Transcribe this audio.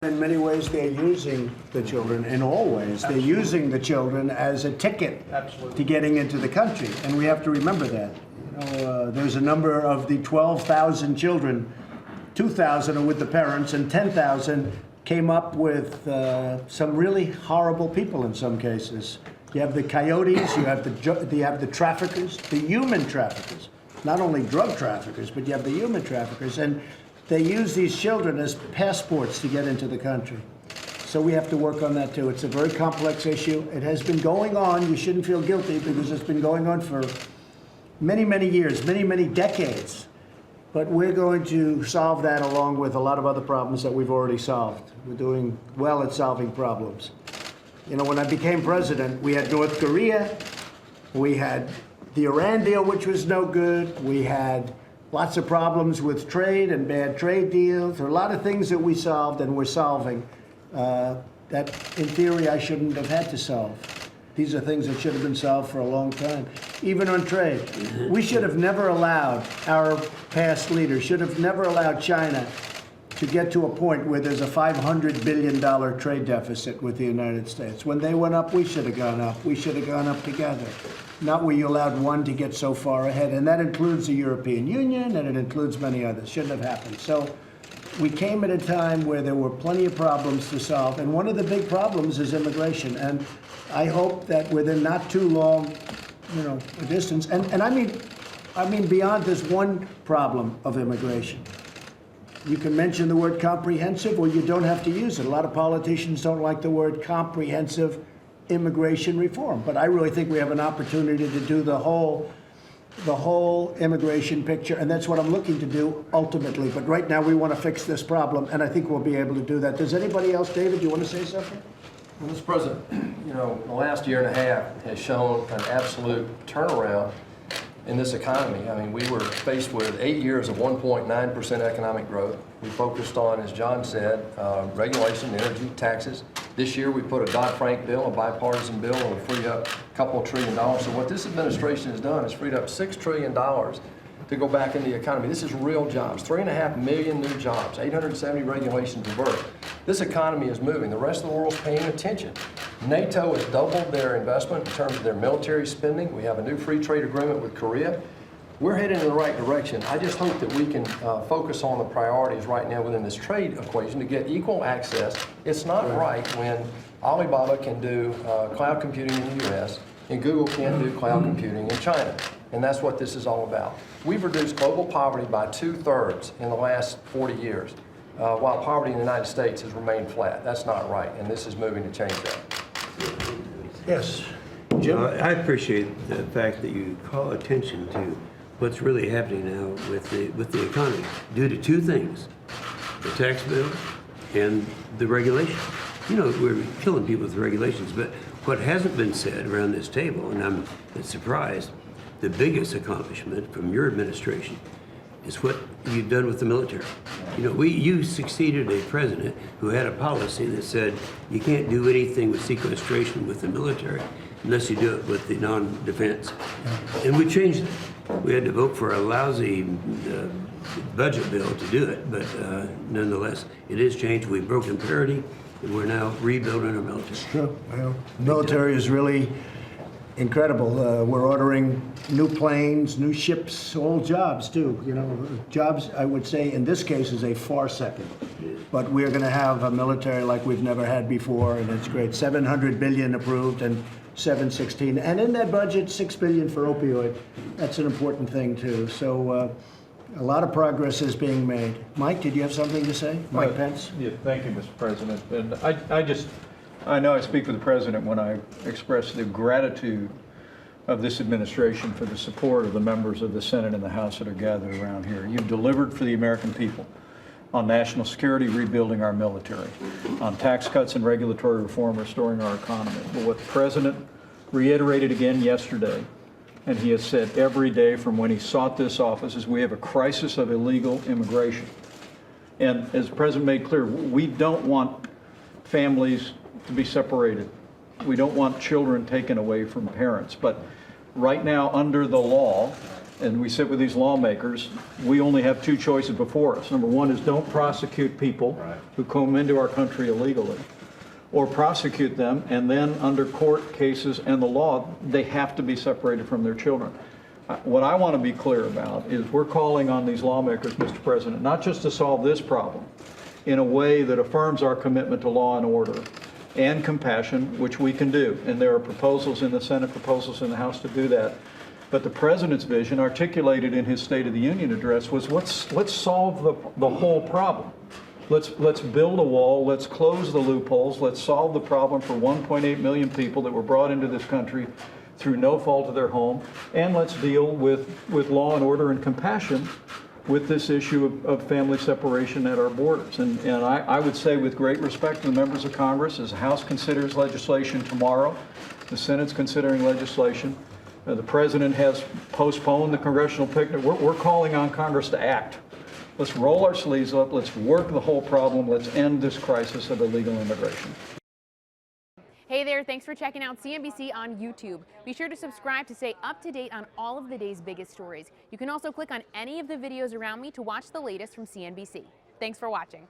In many ways, they're using the children, in all ways. They're using the children as a ticket to getting into the country, and we have to remember that. There's a number of the 12,000 children, 2,000 are with the parents, and 10,000 came up with some really horrible people in some cases. You have the coyotes, you have the traffickers, the human traffickers, not only drug traffickers, but you have the human traffickers, and they use these children as passports to get into the country. So we have to work on that too. It's a very complex issue. It has been going on. You shouldn't feel guilty because it's been going on for many, many years, many, many decades. But we're going to solve that along with a lot of other problems that we've already solved. We're doing well at solving problems. You know, when I became president, we had North Korea, we had the Iran deal, which was no good, we had lots of problems with trade and bad trade deals. There are a lot of things that we solved and we're solving that, in theory, I shouldn't have had to solve. These are things that should have been solved for a long time. Even on trade. We should have never allowed, our past leaders should have never allowed China to get to a point where there's a $500 billion trade deficit with the United States. When they went up, we should have gone up. We should have gone up together. Not where you allowed one to get so far ahead. And that includes the European Union, and it includes many others. Shouldn't have happened. So we came at a time where there were plenty of problems to solve. And one of the big problems is immigration. And I hope that within not too long, a distance, and I mean beyond this one problem of immigration. You can mention the word comprehensive, or you don't have to use it. A lot of politicians don't like the word comprehensive immigration reform, but I really think we have an opportunity to do the whole immigration picture, and that's what I'm looking to do ultimately. But right now we want to fix this problem, and I think we'll be able to do that. Does anybody else, David, you want to say something? Well, Mr. President, the last year and a half has shown an absolute turnaround in this economy. I mean, we were faced with 8 years of 1.9% economic growth. We focused on, as John said, regulation, energy, taxes. This year we put a Dodd-Frank bill, a bipartisan bill, and we freed up a couple $1 trillion. So what this administration has done is freed up $6 trillion to go back in the economy. This is real jobs, 3.5 million new jobs, 870 regulations reversed. This economy is moving. The rest of the world's paying attention. NATO has doubled their investment in terms of their military spending. We have a new free trade agreement with Korea. We're heading in the right direction. I just hope that we can focus on the priorities right now within this trade equation to get equal access. It's not right when Alibaba can do cloud computing in the US and Google can't do cloud computing in China. And that's what this is all about. We've reduced global poverty by 2/3 in the last 40 years, while poverty in the United States has remained flat. That's not right, and this is moving to change that. Yes. Jim? I appreciate the fact that you call attention to what's really happening now with the economy due to two things: the tax bill and the regulation. We're killing people with regulations, but what hasn't been said around this table, and I'm surprised, the biggest accomplishment from your administration is what you've done with the military. You succeeded a president who had a policy that said you can't do anything with sequestration with the military unless you do it with the non-defense. And we changed it. We had to vote for a lousy budget bill to do it, but nonetheless, it is changed. We've broken parity, and we're now rebuilding our military. Sure. Well, military is really incredible. We're ordering new planes, new ships, all jobs too. Jobs, I would say, in this case, is a far second. But we're going to have a military like we've never had before, and it's great. $700 billion approved and 716, and in that budget, $6 billion for opioid. That's an important thing too. So a lot of progress is being made. Mike, did you have something to say? Mike Pence? Yeah, thank you, Mr. President. And I know I speak for the President when I express the gratitude of this administration for the support of the members of the Senate and the House that are gathered around here. You've delivered for the American people on national security, rebuilding our military, on tax cuts and regulatory reform, restoring our economy. But what the President reiterated again yesterday, and he has said every day from when he sought this office, is we have a crisis of illegal immigration. And as the President made clear, we don't want families to be separated. We don't want children taken away from parents. But right now, under the law, and we sit with these lawmakers, we only have two choices before us. Number one is don't prosecute people who come into our country illegally, or prosecute them, and then under court cases and the law, they have to be separated from their children. What I want to be clear about is we're calling on these lawmakers, Mr. President, not just to solve this problem in a way that affirms our commitment to law and order and compassion, which we can do. And there are proposals in the Senate, proposals in the House to do that. But the President's vision, articulated in his State of the Union address, was let's solve the whole problem. Let's build a wall, let's close the loopholes, let's solve the problem for 1.8 million people that were brought into this country through no fault of their home, and let's deal with law and order and compassion with this issue of family separation at our borders. And I would say, with great respect to the members of Congress, as the House considers legislation tomorrow, the Senate's considering legislation, the President has postponed the congressional picnic, we're calling on Congress to act. Let's roll our sleeves up, let's work the whole problem, let's end this crisis of illegal immigration. Hey there, thanks for checking out CNBC on YouTube. Be sure to subscribe to stay up to date on all of the day's biggest stories. You can also click on any of the videos around me to watch the latest from CNBC. Thanks for watching.